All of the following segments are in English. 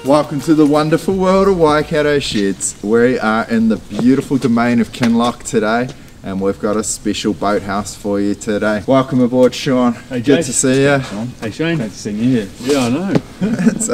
Welcome to the wonderful world of Waikato Sheds. We are in the beautiful domain of Kinloch today, and we've got a special boathouse for you today. Welcome aboard, Sean. Hey, good Jace. to see you. Hey Shane. Great to see you here. Yeah, I know. It's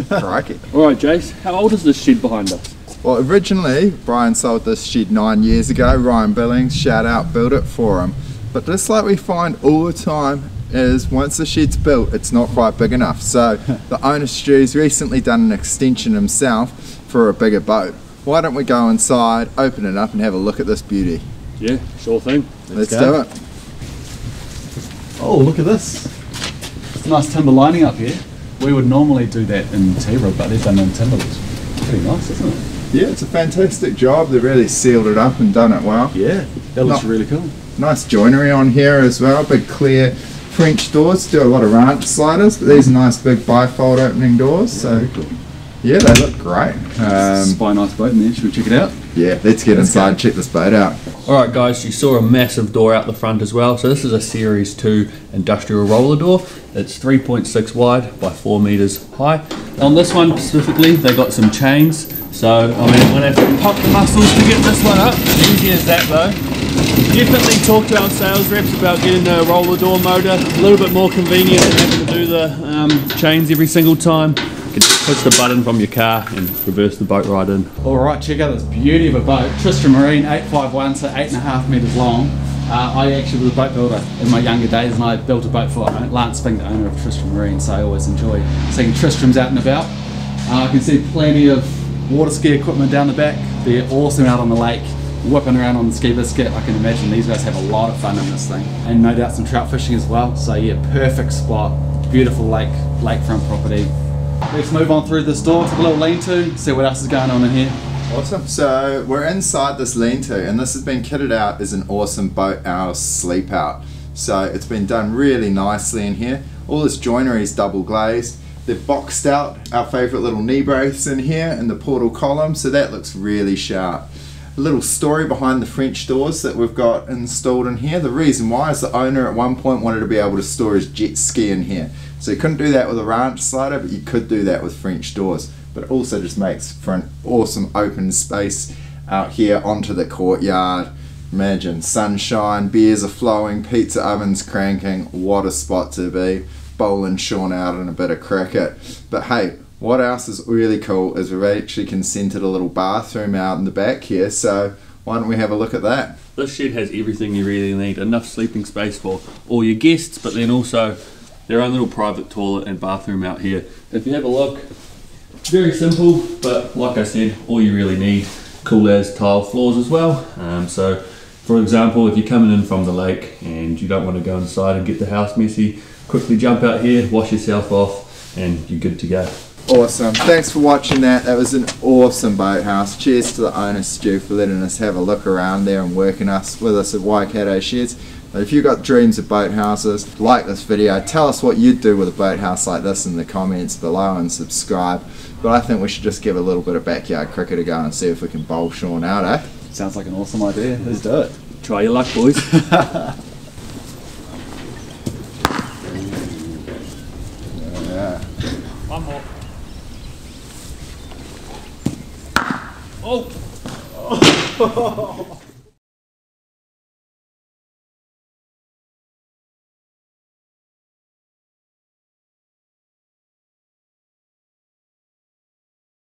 crikey. Alright Jace, how old is this shed behind us? Well, originally Brian sold this shed 9 years ago. Ryan Billings, shout out, built it for him. But just like we find all the time is once the shed's built, it's not quite big enough. So the owner Stu's recently done an extension himself for a bigger boat. Why don't we go inside, open it up and have a look at this beauty? Yeah, sure thing. Let's do it. Oh, look at this. It's a nice timber lining up here. We would normally do that in T-rod, but they've done it in timber. It's pretty nice, isn't it? Yeah, it's a fantastic job. They've really sealed it up and done it well. Yeah, that looks really cool. Nice joinery on here as well. Big clear French doors. Do a lot of ranch sliders, but these are nice big bifold opening doors. So Cool. yeah, they look great. Spy nice boat in there. Should we check it out? Yeah, let's get inside and check this boat out. Alright guys, you saw a massive door out the front as well. So this is a Series 2 industrial roller door. It's 3.6 wide by 4 meters high. On this one specifically, they got some chains. So, I mean, I'm gonna have to pop the muscles to get this one up. Easy as that though. Definitely talk to our sales reps about getting a roller door motor. A little bit more convenient than having to do the chains every single time. You can just push the button from your car and reverse the boat right in. Alright, check out this beauty of a boat. Tristram Marine 851, so 8.5 meters long. I actually was a boat builder in my younger days, and I built a boat for Lance Fink, the owner of Tristram Marine, so I always enjoy seeing Tristrams out and about. I can see plenty of water ski equipment down the back. They're awesome out on the lake, whipping around on the ski biscuit. I can imagine these guys have a lot of fun in this thing, and no doubt some trout fishing as well. So yeah, perfect spot, beautiful lakefront property. Let's move on through this door to the little lean-to, see what else is going on in here. Awesome. So we're inside this lean-to, and this has been kitted out as an awesome boathouse sleepout. So it's been done really nicely in here. All this joinery is double glazed. They've boxed out our favourite little knee brace in here and the portal column, so that looks really sharp. A little story behind the French doors that we've got installed in here. The reason why is the owner at one point wanted to be able to store his jet ski in here. So you couldn't do that with a ranch slider, but you could do that with French doors. But it also just makes for an awesome open space out here onto the courtyard. Imagine sunshine, beers are flowing, pizza ovens cranking. What a spot to be. Bowling Sean out and a bit of cricket. But hey, what else is really cool is we've actually consented a little bathroom out in the back here, so why don't we have a look at that? This shed has everything you really need. Enough sleeping space for all your guests, but then also their own little private toilet and bathroom out here. If you have a look, very simple, but like I said, all you really need. Cool as tile floors as well. So for example, if you're coming in from the lake and you don't want to go inside and get the house messy, quickly jump out here, wash yourself off, and you're good to go. Awesome. Thanks for watching that. That was an awesome boathouse. Cheers to the owner Stu for letting us have a look around there and working with us at Waikato Sheds. But if you've got dreams of boathouses, like this video, tell us what you'd do with a boathouse like this in the comments below and subscribe. But I think we should just give a little bit of backyard cricket a go and see if we can bowl Sean out, eh? Sounds like an awesome idea. Let's do it. Try your luck, boys. Yeah. One more. Oh!